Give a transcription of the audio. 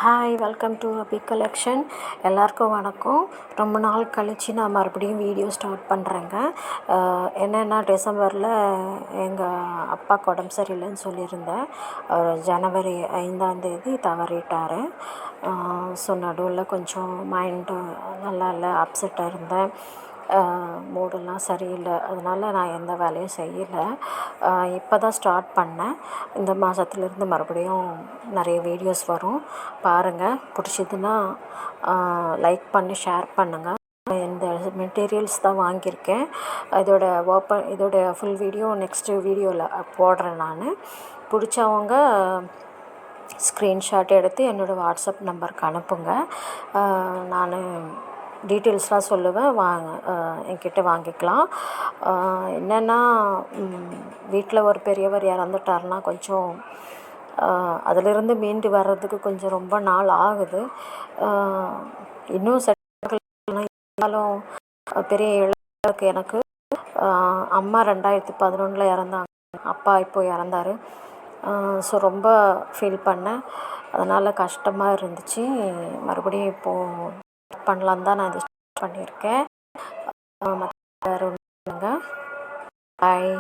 Hi, welcome to Abhi collection. எல்லாருக்கும் வணக்கம். ரொம்ப நாள் கழித்து நான் மறுபடியும் வீடியோ ஸ்டார்ட் பண்ணுறேங்க. என்னென்னா டிசம்பரில் எங்கள் அப்பாவுக்கு உடம்பு சரியில்லைன்னு சொல்லியிருந்தேன். அவர் ஜனவரி 5 தவறிட்டார். ஸோ நடுவில் கொஞ்சம் மைண்டு நல்லா இல்லை, அப்செட்டாக இருந்தேன். மூடெல்லாம் சரியில்லை, அதனால் நான் எந்த வேலையும் செய்யலை. இப்போ தான் ஸ்டார்ட் பண்ணேன். இந்த மாதத்துலேருந்து மறுபடியும் நிறைய வீடியோஸ் வரும், பாருங்கள். பிடிச்சதுன்னா லைக் பண்ணி ஷேர் பண்ணுங்கள். இந்த மெட்டீரியல்ஸ் தான் வாங்கியிருக்கேன். இதோட ஃபுல் வீடியோ நெக்ஸ்ட்டு வீடியோவில் போடுறேன். நான் பிடிச்சவங்க ஸ்க்ரீன்ஷாட் எடுத்து என்னோடய வாட்ஸ்அப் நம்பருக்கு அனுப்புங்க. நான் டீட்டெயில்ஸ்லாம் சொல்லுவேன், என்கிட்ட வாங்கிக்கலாம். என்னென்னா வீட்டில் ஒரு பெரியவர் இறந்துட்டார்னா கொஞ்சம் அதிலிருந்து மீண்டு வர்றதுக்கு கொஞ்சம் ரொம்ப நாள் ஆகுது. இன்னும் இருந்தாலும் பெரிய இழப்பு எனக்கு. அம்மா 2011 இறந்தாங்க, அப்பா இப்போ இறந்தார். ஸோ ரொம்ப ஃபீல் பண்ணேன், அதனால் கஷ்டமாக இருந்துச்சு. மறுபடியும் இப்போது பண்ணலான்னு தான் நான் இது பண்ணியிருக்கேன். மற்ற வேறு ஒன்றுங்க. பாய்.